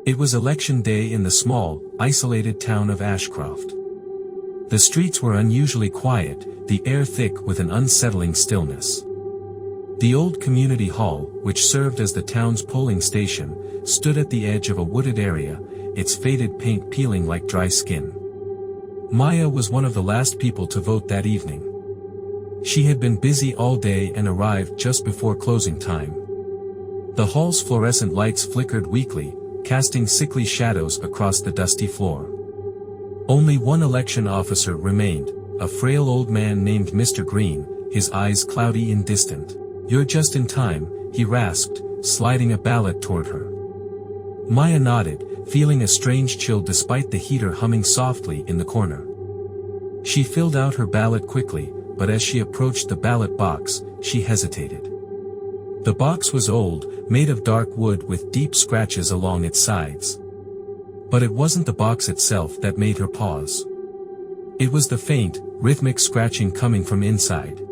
It was election day in the small, isolated town of Ashcroft. The streets were unusually quiet, the air thick with an unsettling stillness. The old community hall, which served as the town's polling station, stood at the edge of a wooded area, its faded paint peeling like dry skin. Maya was one of the last people to vote that evening. She had been busy all day and arrived just before closing time. The hall's fluorescent lights flickered weakly, casting sickly shadows across the dusty floor. Only one election officer remained, a frail old man named Mr. Green, his eyes cloudy and distant. "You're just in time," he rasped, sliding a ballot toward her. Maya nodded, feeling a strange chill despite the heater humming softly in the corner. She filled out her ballot quickly, but as she approached the ballot box, she hesitated. The box was old, made of dark wood with deep scratches along its sides. But it wasn't the box itself that made her pause. It was the faint, rhythmic scratching coming from inside.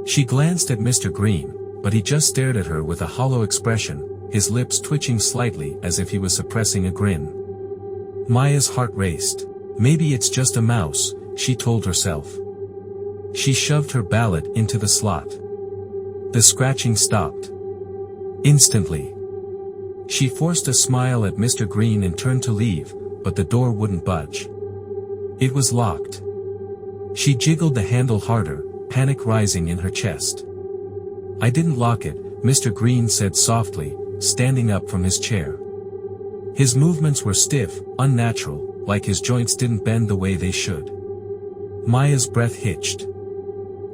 She glanced at Mr. Green, but he just stared at her with a hollow expression, his lips twitching slightly as if he was suppressing a grin. Maya's heart raced. Maybe it's just a mouse, she told herself. She shoved her ballot into the slot. The scratching stopped. Instantly. She forced a smile at Mr. Green and turned to leave, but the door wouldn't budge. It was locked. She jiggled the handle harder, panic rising in her chest. "I didn't lock it," Mr. Green said softly, standing up from his chair. His movements were stiff, unnatural, like his joints didn't bend the way they should. Maya's breath hitched.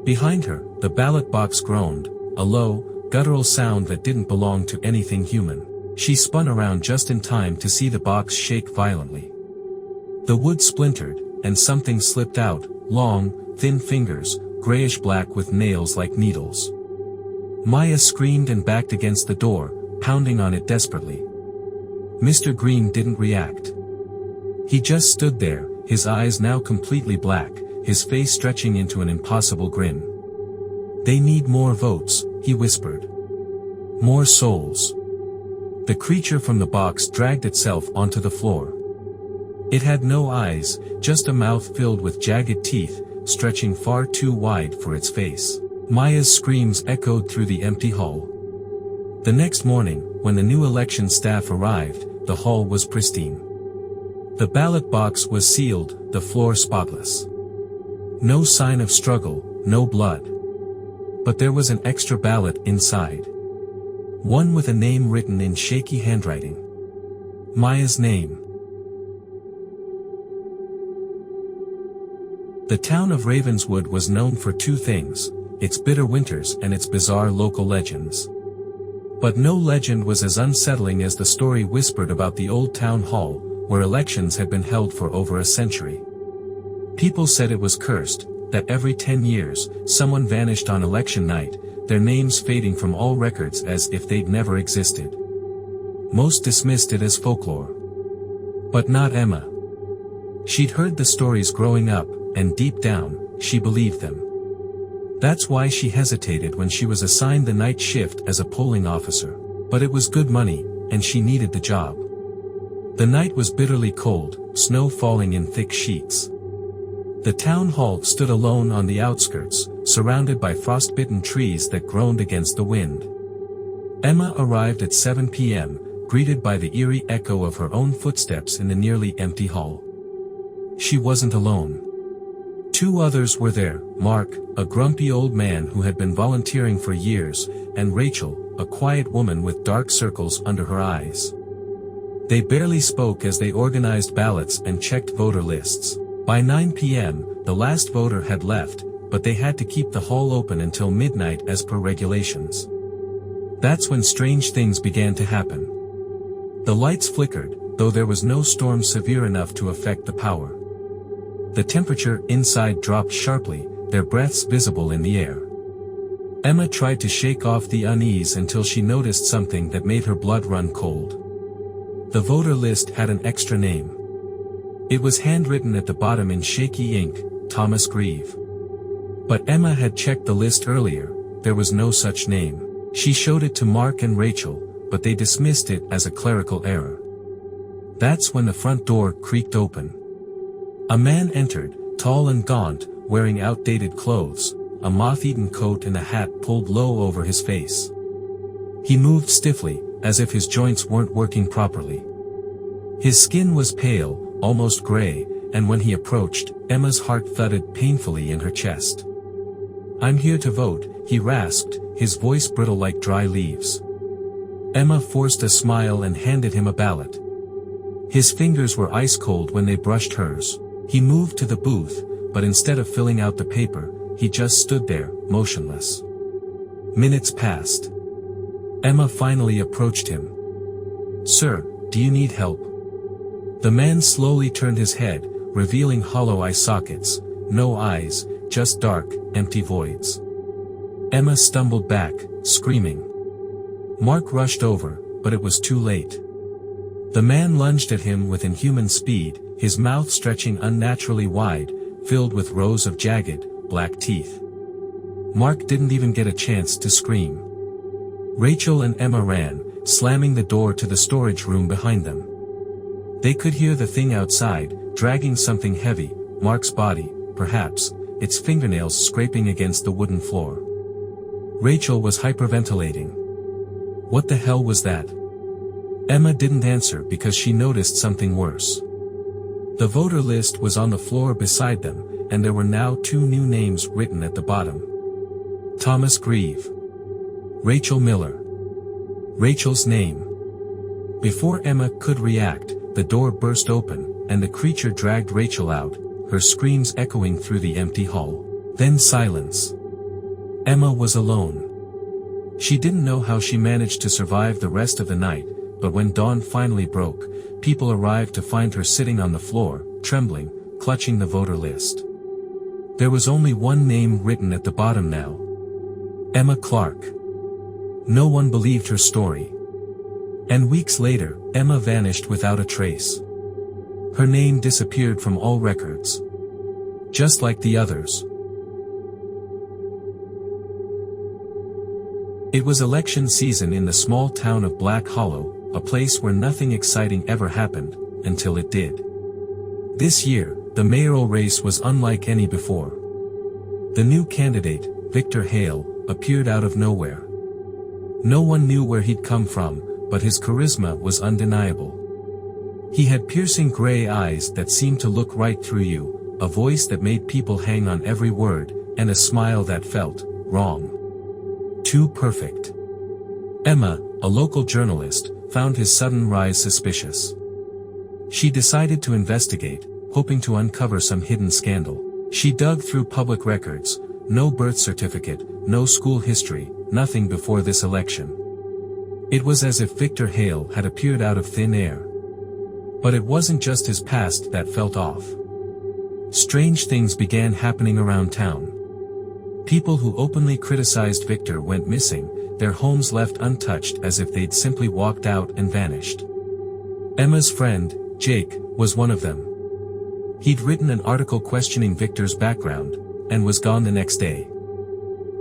Behind her, the ballot box groaned, a low, guttural sound that didn't belong to anything human. She spun around just in time to see the box shake violently. The wood splintered, and something slipped out, long, thin fingers, grayish-black with nails like needles. Maya screamed and backed against the door, pounding on it desperately. Mr. Green didn't react. He just stood there, his eyes now completely black, his face stretching into an impossible grin. "They need more votes," he whispered. "More souls." The creature from the box dragged itself onto the floor. It had no eyes, just a mouth filled with jagged teeth, stretching far too wide for its face. Maya's screams echoed through the empty hall. The next morning, when the new election staff arrived, the hall was pristine. The ballot box was sealed, the floor spotless. No sign of struggle, no blood. But there was an extra ballot inside. One with a name written in shaky handwriting. Maya's name. The town of Ravenswood was known for two things, its bitter winters and its bizarre local legends. But no legend was as unsettling as the story whispered about the old town hall, where elections had been held for over a century. People said it was cursed, that every 10 years, someone vanished on election night, their names fading from all records as if they'd never existed. Most dismissed it as folklore. But not Emma. She'd heard the stories growing up, and deep down, she believed them. That's why she hesitated when she was assigned the night shift as a polling officer. But it was good money, and she needed the job. The night was bitterly cold, snow falling in thick sheets. The town hall stood alone on the outskirts, surrounded by frostbitten trees that groaned against the wind. Emma arrived at 7 p.m., greeted by the eerie echo of her own footsteps in the nearly empty hall. She wasn't alone. Two others were there, Mark, a grumpy old man who had been volunteering for years, and Rachel, a quiet woman with dark circles under her eyes. They barely spoke as they organized ballots and checked voter lists. By 9 p.m., the last voter had left, but they had to keep the hall open until midnight as per regulations. That's when strange things began to happen. The lights flickered, though there was no storm severe enough to affect the power. The temperature inside dropped sharply, their breaths visible in the air. Emma tried to shake off the unease until she noticed something that made her blood run cold. The voter list had an extra name. It was handwritten at the bottom in shaky ink, Thomas Grieve. But Emma had checked the list earlier, there was no such name. She showed it to Mark and Rachel, but they dismissed it as a clerical error. That's when the front door creaked open. A man entered, tall and gaunt, wearing outdated clothes, a moth-eaten coat and a hat pulled low over his face. He moved stiffly, as if his joints weren't working properly. His skin was pale, almost gray, and when he approached, Emma's heart thudded painfully in her chest. "I'm here to vote," he rasped, his voice brittle like dry leaves. Emma forced a smile and handed him a ballot. His fingers were ice cold when they brushed hers. He moved to the booth, but instead of filling out the paper, he just stood there, motionless. Minutes passed. Emma finally approached him. "Sir, do you need help?" The man slowly turned his head, revealing hollow eye sockets, no eyes, just dark, empty voids. Emma stumbled back, screaming. Mark rushed over, but it was too late. The man lunged at him with inhuman speed, his mouth stretching unnaturally wide, filled with rows of jagged, black teeth. Mark didn't even get a chance to scream. Rachel and Emma ran, slamming the door to the storage room behind them. They could hear the thing outside, dragging something heavy, Mark's body, perhaps, its fingernails scraping against the wooden floor. Rachel was hyperventilating. What the hell was that? Emma didn't answer because she noticed something worse. The voter list was on the floor beside them, and there were now 2 new names written at the bottom. Thomas Grieve. Rachel Miller. Rachel's name. Before Emma could react, the door burst open, and the creature dragged Rachel out, her screams echoing through the empty hall. Then silence. Emma was alone. She didn't know how she managed to survive the rest of the night, but when dawn finally broke, people arrived to find her sitting on the floor, trembling, clutching the voter list. There was only one name written at the bottom now. Emma Clark. No one believed her story. And weeks later, Emma vanished without a trace. Her name disappeared from all records. Just like the others. It was election season in the small town of Black Hollow, a place where nothing exciting ever happened, until it did. This year, the mayoral race was unlike any before. The new candidate, Victor Hale, appeared out of nowhere. No one knew where he'd come from, but his charisma was undeniable. He had piercing gray eyes that seemed to look right through you, a voice that made people hang on every word, and a smile that felt wrong. Too perfect. Emma, a local journalist, found his sudden rise suspicious. She decided to investigate, hoping to uncover some hidden scandal. She dug through public records, no birth certificate, no school history, nothing before this election. It was as if Victor Hale had appeared out of thin air. But it wasn't just his past that felt off. Strange things began happening around town. People who openly criticized Victor went missing, their homes left untouched as if they'd simply walked out and vanished. Emma's friend, Jake, was one of them. He'd written an article questioning Victor's background, and was gone the next day.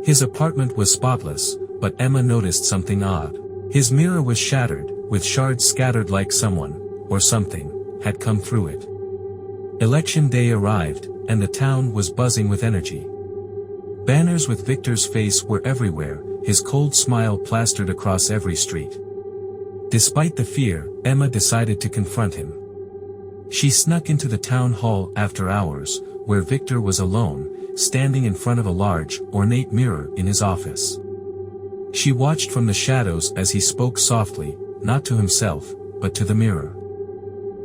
His apartment was spotless, but Emma noticed something odd. His mirror was shattered, with shards scattered like someone, or something, had come through it. Election day arrived, and the town was buzzing with energy. Banners with Victor's face were everywhere, his cold smile plastered across every street. Despite the fear, Emma decided to confront him. She snuck into the town hall after hours, where Victor was alone, standing in front of a large, ornate mirror in his office. She watched from the shadows as he spoke softly, not to himself, but to the mirror.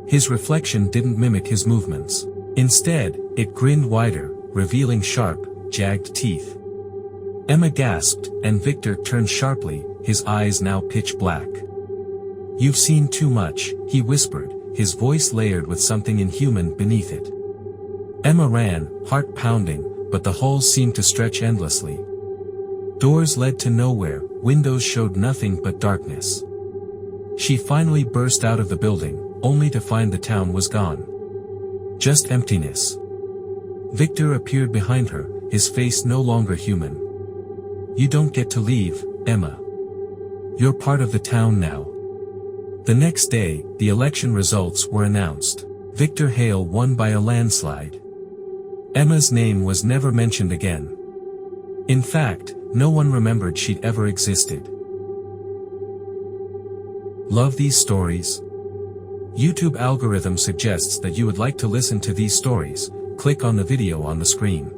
His reflection didn't mimic his movements. Instead, it grinned wider, revealing sharp, jagged teeth. Emma gasped, and Victor turned sharply, his eyes now pitch black. "You've seen too much," he whispered, his voice layered with something inhuman beneath it. Emma ran, heart pounding, but the halls seemed to stretch endlessly. Doors led to nowhere, windows showed nothing but darkness. She finally burst out of the building, only to find the town was gone. Just emptiness. Victor appeared behind her, his face no longer human. "You don't get to leave, Emma. You're part of the town now." The next day, the election results were announced. Victor Hale won by a landslide. Emma's name was never mentioned again. In fact, no one remembered she'd ever existed. Love these stories? YouTube algorithm suggests that you would like to listen to these stories. Click on the video on the screen.